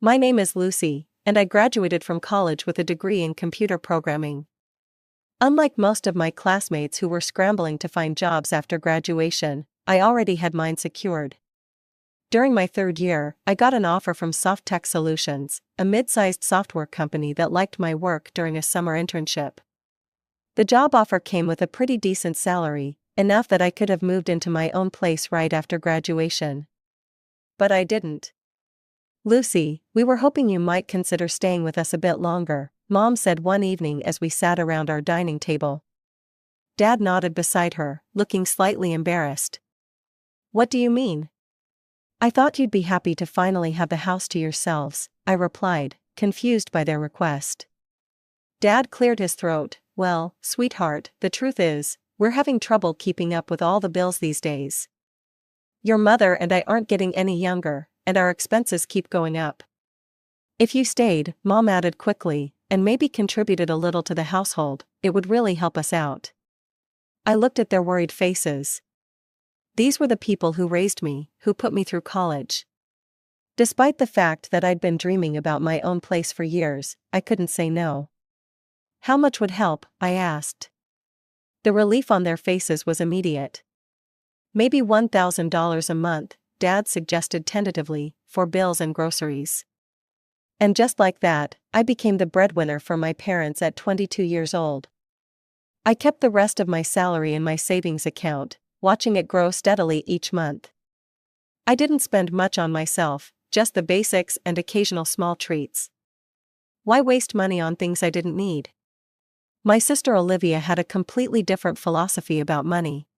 My name is Lucy, and I graduated from college with a degree in computer programming. Unlike most of my classmates who were scrambling to find jobs after graduation, I already had mine secured. During my third year, I got an offer from Soft Tech Solutions, a mid-sized software company that liked my work during a summer internship. The job offer came with a pretty decent salary, enough that I could have moved into my own place right after graduation. But I didn't. "Lucy, we were hoping you might consider staying with us a bit longer," Mom said one evening as we sat around our dining table. Dad nodded beside her, looking slightly embarrassed. "What do you mean?" "I thought you'd be happy to finally have the house to yourselves," I replied, confused by their request. Dad cleared his throat. "Well, sweetheart, the truth is, we're having trouble keeping up with all the bills these days. Your mother and I aren't getting any younger, and our expenses keep going up. If you stayed," Mom added quickly, "and maybe contributed a little to the household, it would really help us out." I looked at their worried faces. These were the people who raised me, who put me through college. Despite the fact that I'd been dreaming about my own place for years, I couldn't say no. "How much would help?" I asked. The relief on their faces was immediate. "Maybe $1,000 a month," Dad suggested tentatively, "for bills and groceries." And just like that, I became the breadwinner for my parents at 22 years old. I kept the rest of my salary in my savings account, watching it grow steadily each month. I didn't spend much on myself, just the basics and occasional small treats. Why waste money on things I didn't need? My sister Olivia had a completely different philosophy about money.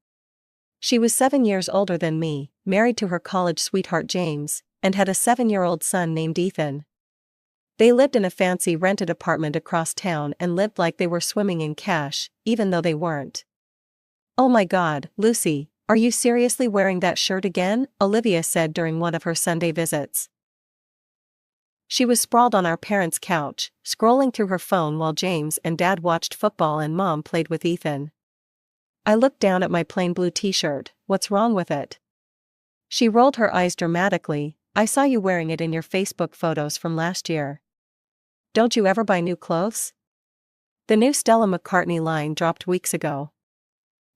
She was 7 years older than me, married to her college sweetheart James, and had a 7-year-old son named Ethan. They lived in a fancy rented apartment across town and lived like they were swimming in cash, even though they weren't. "Oh my God, Lucy, are you seriously wearing that shirt again?" Olivia said during one of her Sunday visits. She was sprawled on our parents' couch, scrolling through her phone while James and Dad watched football and Mom played with Ethan. I looked down at my plain blue t-shirt. "What's wrong with it?" She rolled her eyes dramatically. "I saw you wearing it in your Facebook photos from last year. Don't you ever buy new clothes? The new Stella McCartney line dropped weeks ago."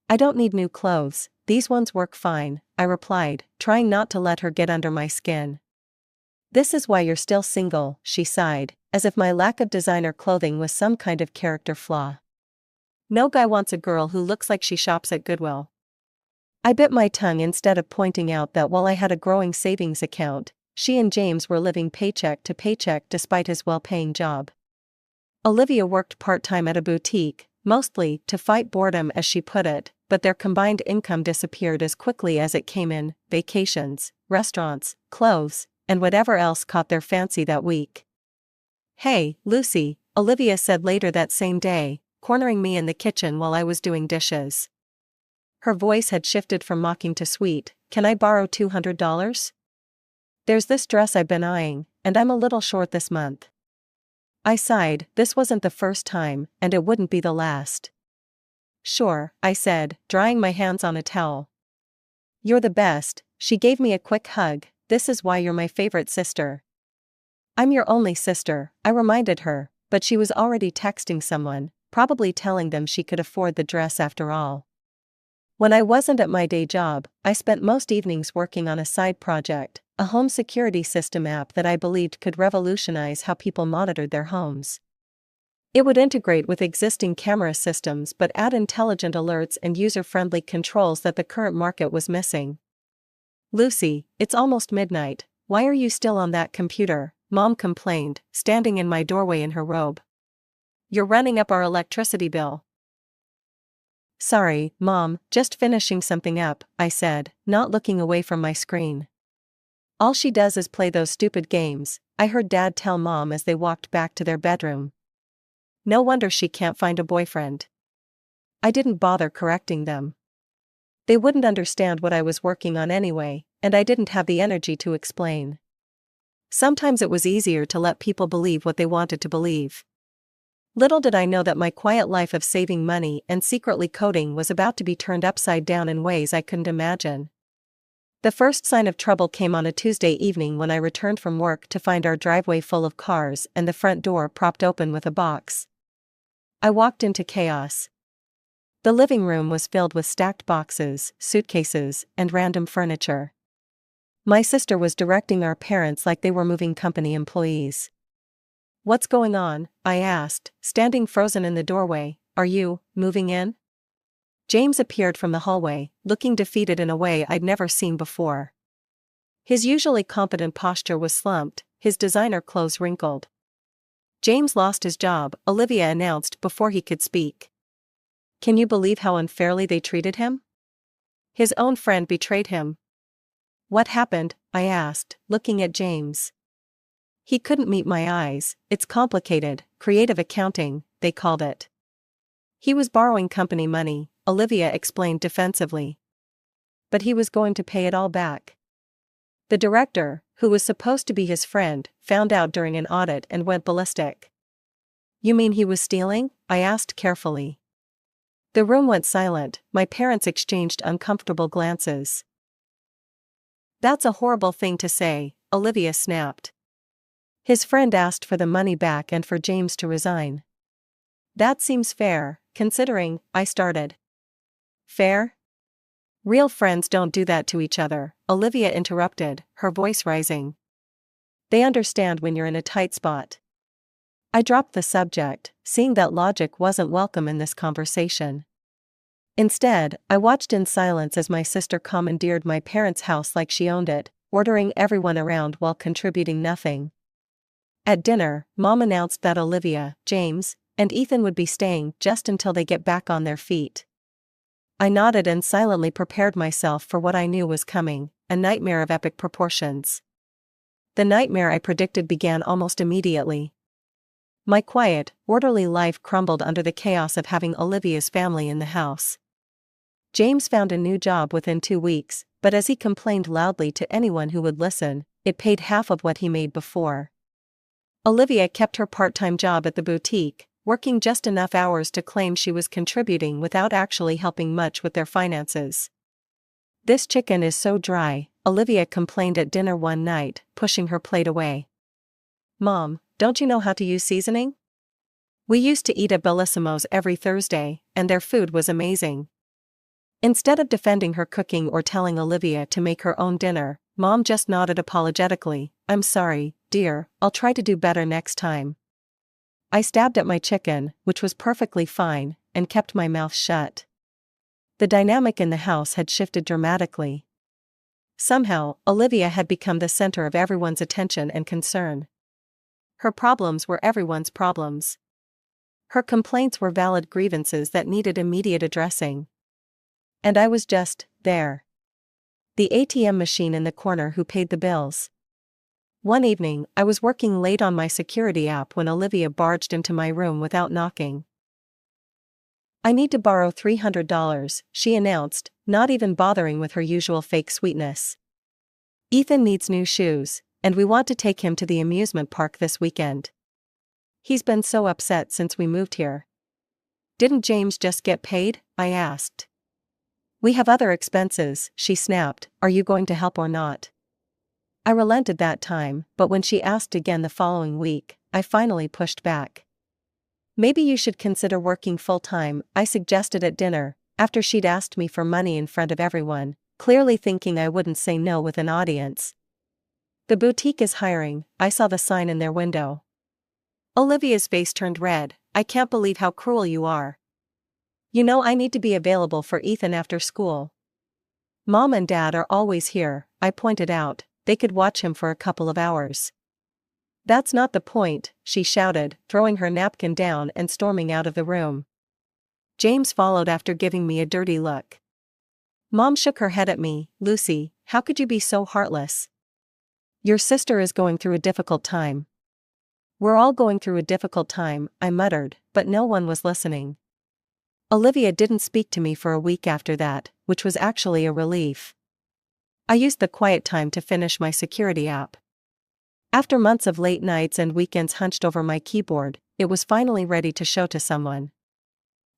"I don't need new clothes, these ones work fine," I replied, trying not to let her get under my skin. "This is why you're still single," she sighed, as if my lack of designer clothing was some kind of character flaw. "No guy wants a girl who looks like she shops at Goodwill." I bit my tongue instead of pointing out that while I had a growing savings account, she and James were living paycheck to paycheck despite his well-paying job. Olivia worked part-time at a boutique, mostly to fight boredom as she put it, but their combined income disappeared as quickly as it came in: vacations, restaurants, clothes, and whatever else caught their fancy that week. "Hey, Lucy," Olivia said later that same day, cornering me in the kitchen while I was doing dishes. Her voice had shifted from mocking to sweet. "Can I borrow $200? There's this dress I've been eyeing, and I'm a little short this month." I sighed. This wasn't the first time, and it wouldn't be the last. "Sure," I said, drying my hands on a towel. "You're the best." She gave me a quick hug. "This is why you're my favorite sister." "I'm your only sister," I reminded her, but she was already texting someone, probably telling them she could afford the dress after all. When I wasn't at my day job, I spent most evenings working on a side project, a home security system app that I believed could revolutionize how people monitored their homes. It would integrate with existing camera systems but add intelligent alerts and user-friendly controls that the current market was missing. "Lucy, it's almost midnight. Why are you still on that computer?" Mom complained, standing in my doorway in her robe. "You're running up our electricity bill." "Sorry, Mom, just finishing something up," I said, not looking away from my screen. "All she does is play those stupid games," I heard Dad tell Mom as they walked back to their bedroom. "No wonder she can't find a boyfriend." I didn't bother correcting them. They wouldn't understand what I was working on anyway, and I didn't have the energy to explain. Sometimes it was easier to let people believe what they wanted to believe. Little did I know that my quiet life of saving money and secretly coding was about to be turned upside down in ways I couldn't imagine. The first sign of trouble came on a Tuesday evening when I returned from work to find our driveway full of cars and the front door propped open with a box. I walked into chaos. The living room was filled with stacked boxes, suitcases, and random furniture. My sister was directing our parents like they were moving company employees. "What's going on?" I asked, standing frozen in the doorway. "Are you moving in?" James appeared from the hallway, looking defeated in a way I'd never seen before. His usually competent posture was slumped, his designer clothes wrinkled. "James lost his job," Olivia announced before he could speak. "Can you believe how unfairly they treated him? His own friend betrayed him." "What happened?" I asked, looking at James. He couldn't meet my eyes. "It's complicated, creative accounting, they called it." "He was borrowing company money," Olivia explained defensively. "But he was going to pay it all back. The director, who was supposed to be his friend, found out during an audit and went ballistic." "You mean he was stealing?" I asked carefully. The room went silent, my parents exchanged uncomfortable glances. "That's a horrible thing to say," Olivia snapped. "His friend asked for the money back and for James to resign." "That seems fair, considering," I started. "Fair? Real friends don't do that to each other," Olivia interrupted, her voice rising. "They understand when you're in a tight spot." I dropped the subject, seeing that logic wasn't welcome in this conversation. Instead, I watched in silence as my sister commandeered my parents' house like she owned it, ordering everyone around while contributing nothing. At dinner, Mom announced that Olivia, James, and Ethan would be staying just until they get back on their feet. I nodded and silently prepared myself for what I knew was coming, a nightmare of epic proportions. The nightmare I predicted began almost immediately. My quiet, orderly life crumbled under the chaos of having Olivia's family in the house. James found a new job within 2 weeks, but as he complained loudly to anyone who would listen, it paid half of what he made before. Olivia kept her part-time job at the boutique, working just enough hours to claim she was contributing without actually helping much with their finances. "This chicken is so dry," Olivia complained at dinner one night, pushing her plate away. "Mom, don't you know how to use seasoning? We used to eat at Bellisimo's every Thursday, and their food was amazing." Instead of defending her cooking or telling Olivia to make her own dinner, Mom just nodded apologetically. "I'm sorry, dear, I'll try to do better next time." I stabbed at my chicken, which was perfectly fine, and kept my mouth shut. The dynamic in the house had shifted dramatically. Somehow, Olivia had become the center of everyone's attention and concern. Her problems were everyone's problems. Her complaints were valid grievances that needed immediate addressing. And I was just there. The ATM machine in the corner who paid the bills. One evening, I was working late on my security app when Olivia barged into my room without knocking. "I need to borrow $300, she announced, not even bothering with her usual fake sweetness. "Ethan needs new shoes, and we want to take him to the amusement park this weekend. He's been so upset since we moved here." "Didn't James just get paid?" I asked. "We have other expenses," she snapped. "Are you going to help or not?" I relented that time, but when she asked again the following week, I finally pushed back. "Maybe you should consider working full-time," I suggested at dinner, after she'd asked me for money in front of everyone, clearly thinking I wouldn't say no with an audience. "The boutique is hiring," I saw the sign in their window. Olivia's face turned red. "I can't believe how cruel you are. You know I need to be available for Ethan after school." "Mom and Dad are always here," I pointed out. "They could watch him for a couple of hours." "That's not the point," she shouted, throwing her napkin down and storming out of the room. James followed after giving me a dirty look. Mom shook her head at me. "Lucy, how could you be so heartless? Your sister is going through a difficult time." "We're all going through a difficult time," I muttered, but no one was listening. Olivia didn't speak to me for a week after that, which was actually a relief. I used the quiet time to finish my security app. After months of late nights and weekends hunched over my keyboard, it was finally ready to show to someone.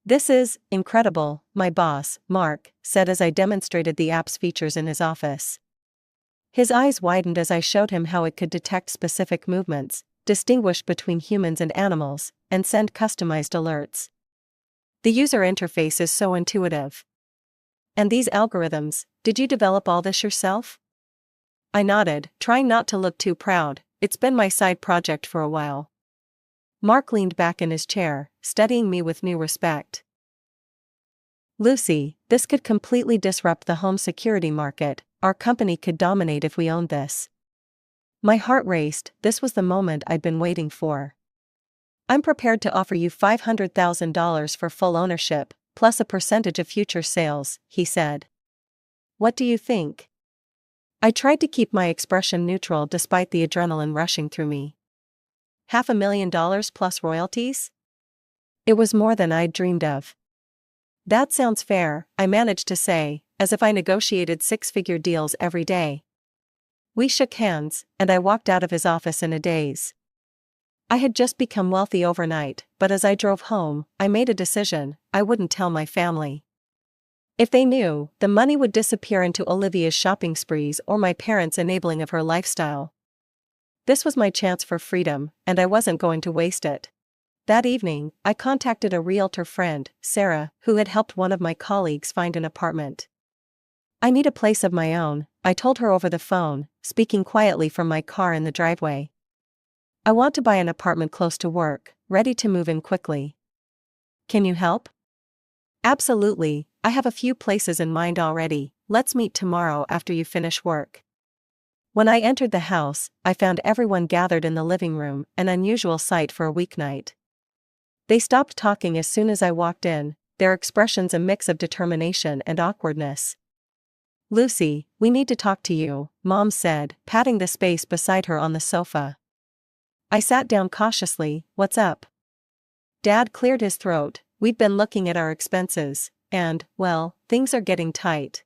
"This is incredible," my boss, Mark, said as I demonstrated the app's features in his office. His eyes widened as I showed him how it could detect specific movements, distinguish between humans and animals, and send customized alerts. The user interface is so intuitive. And these algorithms, did you develop all this yourself? I nodded, trying not to look too proud. It's been my side project for a while. Mark leaned back in his chair, studying me with new respect. Lucy, this could completely disrupt the home security market. Our company could dominate if we owned this. My heart raced. This was the moment I'd been waiting for. I'm prepared to offer you $500,000 for full ownership, plus a percentage of future sales, he said. What do you think? I tried to keep my expression neutral despite the adrenaline rushing through me. $500,000 plus royalties? It was more than I'd dreamed of. That sounds fair, I managed to say, as if I negotiated six-figure deals every day. We shook hands, and I walked out of his office in a daze. I had just become wealthy overnight, but as I drove home, I made a decision: I wouldn't tell my family. If they knew, the money would disappear into Olivia's shopping sprees or my parents' enabling of her lifestyle. This was my chance for freedom, and I wasn't going to waste it. That evening, I contacted a realtor friend, Sarah, who had helped one of my colleagues find an apartment. I need a place of my own, I told her over the phone, speaking quietly from my car in the driveway. I want to buy an apartment close to work, ready to move in quickly. Can you help? Absolutely, I have a few places in mind already. Let's meet tomorrow after you finish work. When I entered the house, I found everyone gathered in the living room, an unusual sight for a weeknight. They stopped talking as soon as I walked in, their expressions a mix of determination and awkwardness. Lucy, we need to talk to you, Mom said, patting the space beside her on the sofa. I sat down cautiously. What's up? Dad cleared his throat. We'd been looking at our expenses, and, well, things are getting tight.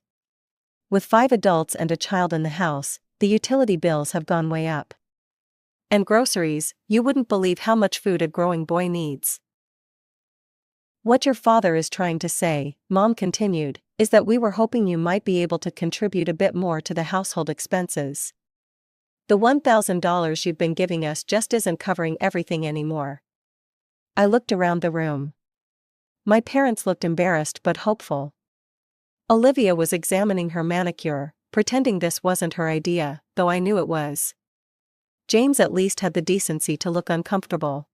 With 5 adults and a child in the house, the utility bills have gone way up. And groceries, you wouldn't believe how much food a growing boy needs. What your father is trying to say, Mom continued, is that we were hoping you might be able to contribute a bit more to the household expenses. The $1,000 you've been giving us just isn't covering everything anymore. I looked around the room. My parents looked embarrassed but hopeful. Olivia was examining her manicure, pretending this wasn't her idea, though I knew it was. James at least had the decency to look uncomfortable.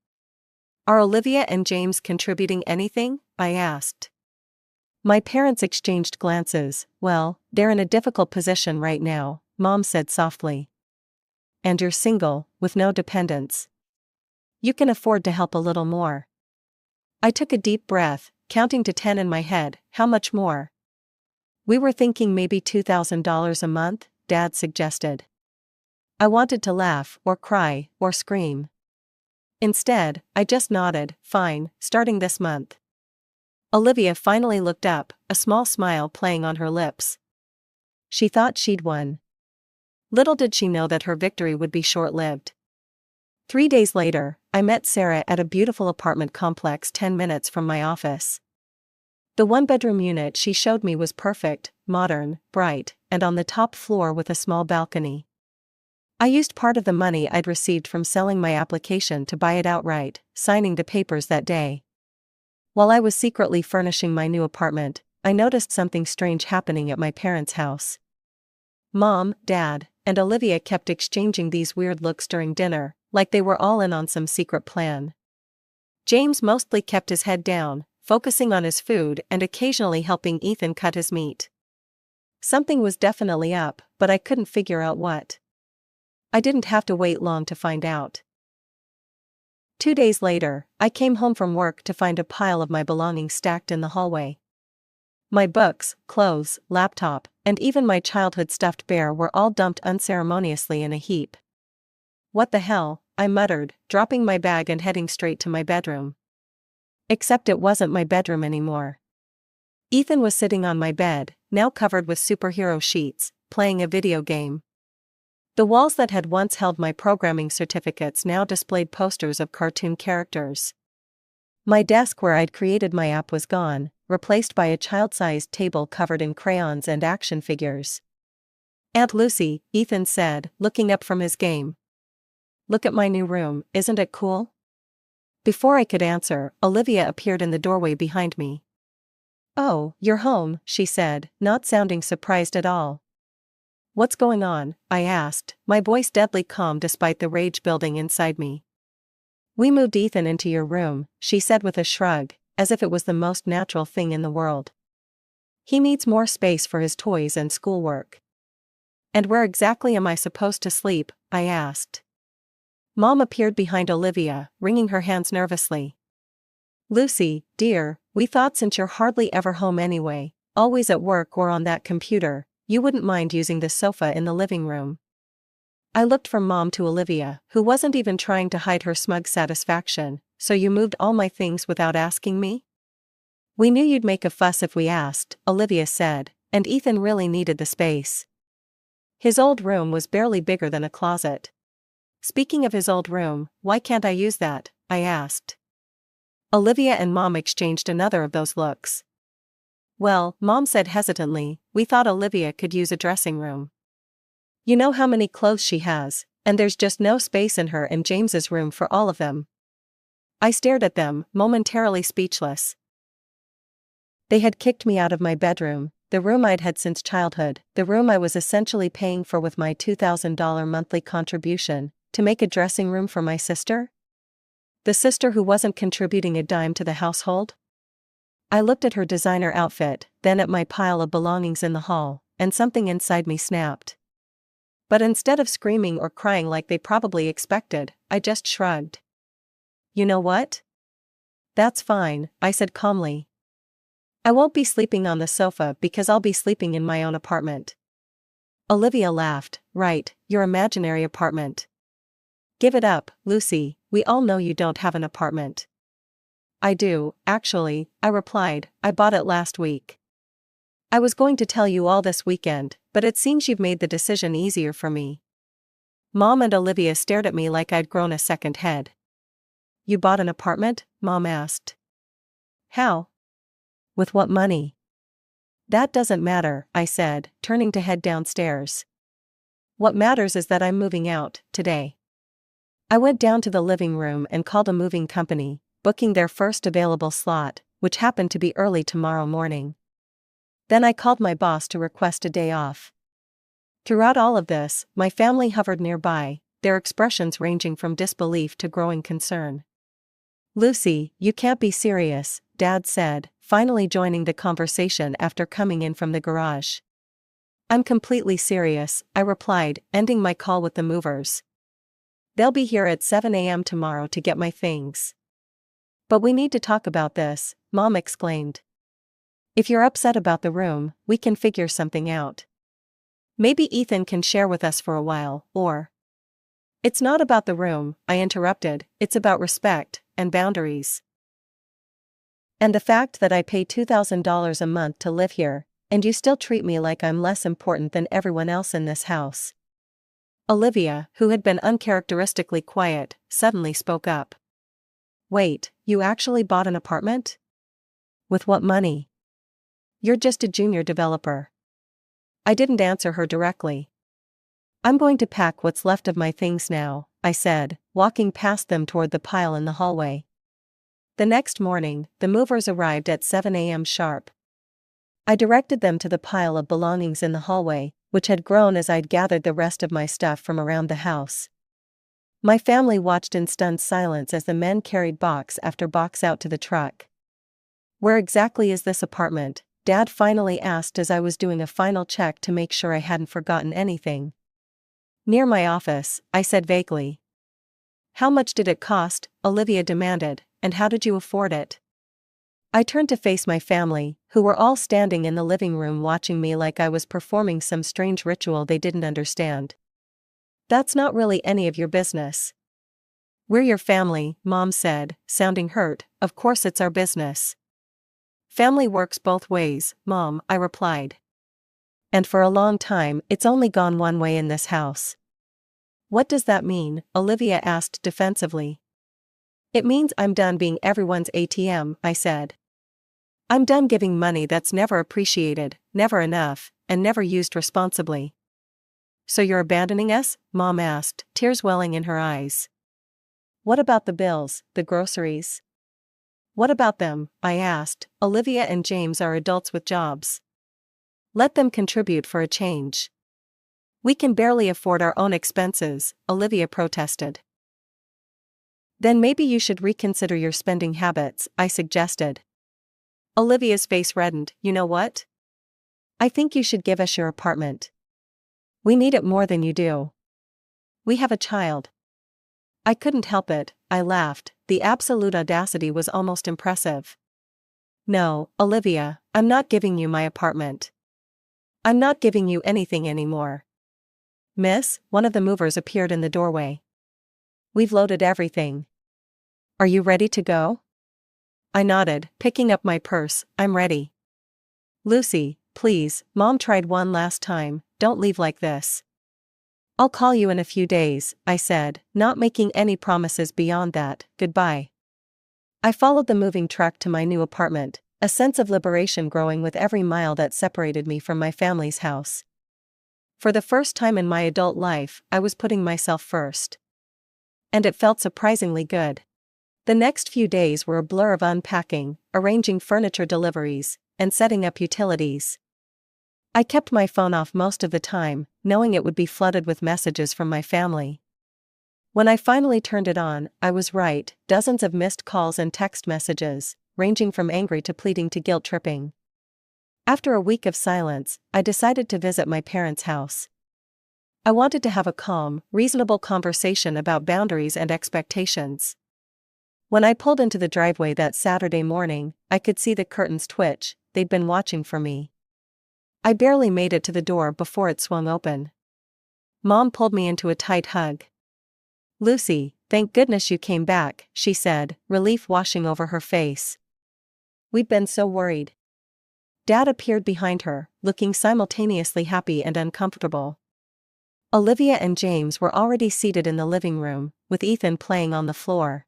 Are Olivia and James contributing anything? I asked. My parents exchanged glances. Well, they're in a difficult position right now, Mom said softly. And you're single, with no dependents. You can afford to help a little more. I took a deep breath, counting to 10 in my head. How much more? We were thinking maybe $2,000 a month, Dad suggested. I wanted to laugh, or cry, or scream. Instead, I just nodded. Fine, starting this month. Olivia finally looked up, a small smile playing on her lips. She thought she'd won. Little did she know that her victory would be short-lived. 3 days later, I met Sarah at a beautiful apartment complex 10 minutes from my office. The one-bedroom unit she showed me was perfect, modern, bright, and on the top floor with a small balcony. I used part of the money I'd received from selling my application to buy it outright, signing the papers that day. While I was secretly furnishing my new apartment, I noticed something strange happening at my parents' house. Mom, Dad, and Olivia kept exchanging these weird looks during dinner, like they were all in on some secret plan. James mostly kept his head down, focusing on his food and occasionally helping Ethan cut his meat. Something was definitely up, but I couldn't figure out what. I didn't have to wait long to find out. 2 days later, I came home from work to find a pile of my belongings stacked in the hallway. My books, clothes, laptop, and even my childhood stuffed bear were all dumped unceremoniously in a heap. What the hell, I muttered, dropping my bag and heading straight to my bedroom. Except it wasn't my bedroom anymore. Ethan was sitting on my bed, now covered with superhero sheets, playing a video game. The walls that had once held my programming certificates now displayed posters of cartoon characters. My desk where I'd created my app was gone, replaced by a child-sized table covered in crayons and action figures. Aunt Lucy, Ethan said, looking up from his game. Look at my new room, isn't it cool? Before I could answer, Olivia appeared in the doorway behind me. Oh, you're home, she said, not sounding surprised at all. What's going on? I asked, my voice deadly calm despite the rage building inside me. We moved Ethan into your room, she said with a shrug, as if it was the most natural thing in the world. He needs more space for his toys and schoolwork. And where exactly am I supposed to sleep? I asked. Mom appeared behind Olivia, wringing her hands nervously. Lucy, dear, we thought since you're hardly ever home anyway, always at work or on that computer, you wouldn't mind using the sofa in the living room. I looked from Mom to Olivia, who wasn't even trying to hide her smug satisfaction. So you moved all my things without asking me? We knew you'd make a fuss if we asked, Olivia said, and Ethan really needed the space. His old room was barely bigger than a closet. Speaking of his old room, why can't I use that? I asked. Olivia and Mom exchanged another of those looks. Well, Mom said hesitantly, we thought Olivia could use a dressing room. You know how many clothes she has, and there's just no space in her and James's room for all of them. I stared at them, momentarily speechless. They had kicked me out of my bedroom, the room I'd had since childhood, the room I was essentially paying for with my $2,000 monthly contribution, to make a dressing room for my sister? The sister who wasn't contributing a dime to the household? I looked at her designer outfit, then at my pile of belongings in the hall, and something inside me snapped. But instead of screaming or crying like they probably expected, I just shrugged. You know what? That's fine, I said calmly. I won't be sleeping on the sofa because I'll be sleeping in my own apartment. Olivia laughed. Right, your imaginary apartment. Give it up, Lucy, we all know you don't have an apartment. I do, actually, I replied, I bought it last week. I was going to tell you all this weekend, but it seems you've made the decision easier for me. Mom and Olivia stared at me like I'd grown a second head. You bought an apartment? Mom asked. How? With what money? That doesn't matter, I said, turning to head downstairs. What matters is that I'm moving out, today. I went down to the living room and called a moving company, booking their first available slot, which happened to be early tomorrow morning. Then I called my boss to request a day off. Throughout all of this, my family hovered nearby, their expressions ranging from disbelief to growing concern. Lucy, you can't be serious, Dad said, finally joining the conversation after coming in from the garage. I'm completely serious, I replied, ending my call with the movers. They'll be here at 7 a.m. tomorrow to get my things. But we need to talk about this, Mom exclaimed. If you're upset about the room, we can figure something out. Maybe Ethan can share with us for a while, or... It's not about the room, I interrupted, it's about respect and boundaries. And the fact that I pay $2,000 a month to live here, and you still treat me like I'm less important than everyone else in this house. Olivia, who had been uncharacteristically quiet, suddenly spoke up. Wait, you actually bought an apartment? With what money? You're just a junior developer. I didn't answer her directly. I'm going to pack what's left of my things now, I said, walking past them toward the pile in the hallway. The next morning, the movers arrived at 7 a.m. sharp. I directed them to the pile of belongings in the hallway, which had grown as I'd gathered the rest of my stuff from around the house. My family watched in stunned silence as the men carried box after box out to the truck. Where exactly is this apartment? Dad finally asked as I was doing a final check to make sure I hadn't forgotten anything. Near my office, I said vaguely. How much did it cost? Olivia demanded, and how did you afford it? I turned to face my family, who were all standing in the living room watching me like I was performing some strange ritual they didn't understand. That's not really any of your business. We're your family, Mom said, sounding hurt. Of course it's our business. Family works both ways, Mom, I replied. And for a long time, it's only gone one way in this house. What does that mean? Olivia asked defensively. It means I'm done being everyone's ATM, I said. I'm done giving money that's never appreciated, never enough, and never used responsibly. So you're abandoning us? Mom asked, tears welling in her eyes. What about the bills, the groceries? What about them? I asked. Olivia and James are adults with jobs. Let them contribute for a change. We can barely afford our own expenses, Olivia protested. Then maybe you should reconsider your spending habits, I suggested. Olivia's face reddened. You know what? I think you should give us your apartment. We need it more than you do. We have a child. I couldn't help it, I laughed. The absolute audacity was almost impressive. No, Olivia, I'm not giving you my apartment. I'm not giving you anything anymore. Miss, one of the movers appeared in the doorway. We've loaded everything. Are you ready to go? I nodded, picking up my purse. I'm ready. Lucy, please, Mom tried one last time, don't leave like this. I'll call you in a few days, I said, not making any promises beyond that. Goodbye. I followed the moving truck to my new apartment, a sense of liberation growing with every mile that separated me from my family's house. For the first time in my adult life, I was putting myself first. And it felt surprisingly good. The next few days were a blur of unpacking, arranging furniture deliveries, and setting up utilities. I kept my phone off most of the time, knowing it would be flooded with messages from my family. When I finally turned it on, I was right, dozens of missed calls and text messages, ranging from angry to pleading to guilt-tripping. After a week of silence, I decided to visit my parents' house. I wanted to have a calm, reasonable conversation about boundaries and expectations. When I pulled into the driveway that Saturday morning, I could see the curtains twitch. They'd been watching for me. I barely made it to the door before it swung open. Mom pulled me into a tight hug. Lucy, thank goodness you came back, she said, relief washing over her face. We'd been so worried. Dad appeared behind her, looking simultaneously happy and uncomfortable. Olivia and James were already seated in the living room, with Ethan playing on the floor.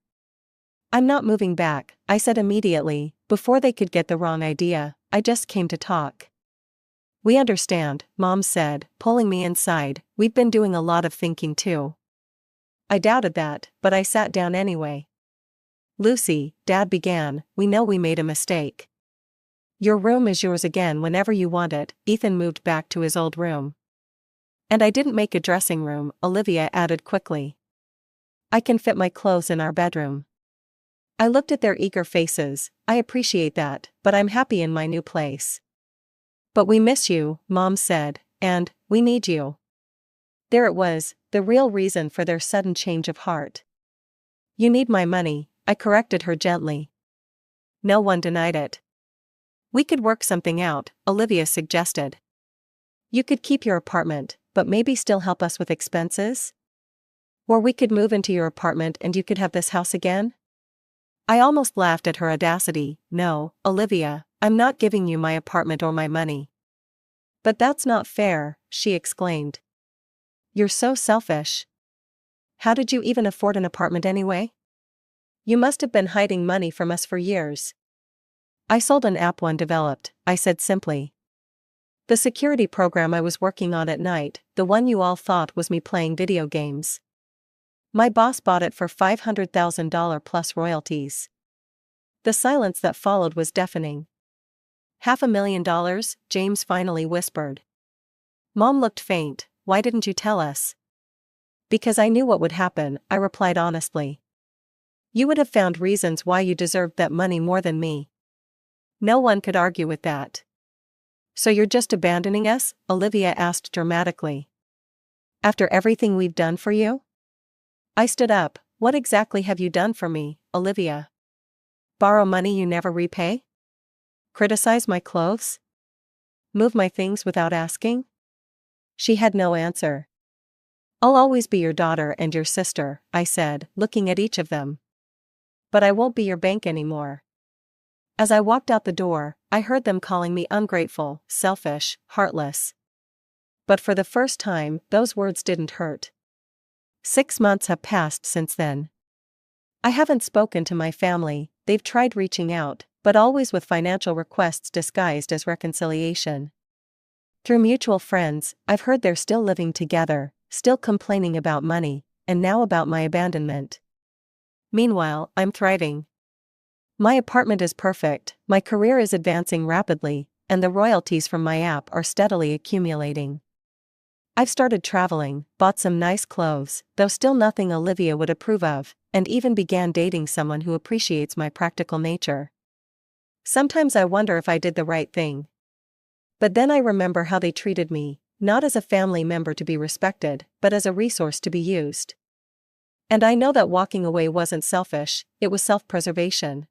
I'm not moving back, I said immediately, before they could get the wrong idea. I just came to talk. We understand, Mom said, pulling me inside. We've been doing a lot of thinking too. I doubted that, but I sat down anyway. Lucy, Dad began, we know we made a mistake. Your room is yours again whenever you want it. Ethan moved back to his old room. And I didn't make a dressing room, Olivia added quickly. I can fit my clothes in our bedroom. I looked at their eager faces. I appreciate that, but I'm happy in my new place. But we miss you, Mom said, and we need you. There it was, the real reason for their sudden change of heart. You need my money, I corrected her gently. No one denied it. We could work something out, Olivia suggested. You could keep your apartment, but maybe still help us with expenses? Or we could move into your apartment and you could have this house again? I almost laughed at her audacity. No, Olivia, I'm not giving you my apartment or my money. But that's not fair, she exclaimed. You're so selfish. How did you even afford an apartment anyway? You must have been hiding money from us for years. I sold an app one developed, I said simply. The security program I was working on at night, the one you all thought was me playing video games. My boss bought it for $500,000 plus royalties. The silence that followed was deafening. $500,000, James finally whispered. Mom looked faint. Why didn't you tell us? Because I knew what would happen, I replied honestly. You would have found reasons why you deserved that money more than me. No one could argue with that. So you're just abandoning us? Olivia asked dramatically. After everything we've done for you? I stood up. What exactly have you done for me, Olivia? Borrow money you never repay? Criticize my clothes? Move my things without asking? She had no answer. I'll always be your daughter and your sister, I said, looking at each of them. But I won't be your bank anymore. As I walked out the door, I heard them calling me ungrateful, selfish, heartless. But for the first time, those words didn't hurt. 6 months have passed since then. I haven't spoken to my family. They've tried reaching out, but always with financial requests disguised as reconciliation. Through mutual friends, I've heard they're still living together, still complaining about money, and now about my abandonment. Meanwhile, I'm thriving. My apartment is perfect, my career is advancing rapidly, and the royalties from my app are steadily accumulating. I've started traveling, bought some nice clothes, though still nothing Olivia would approve of, and even began dating someone who appreciates my practical nature. Sometimes I wonder if I did the right thing. But then I remember how they treated me, not as a family member to be respected, but as a resource to be used. And I know that walking away wasn't selfish, it was self-preservation.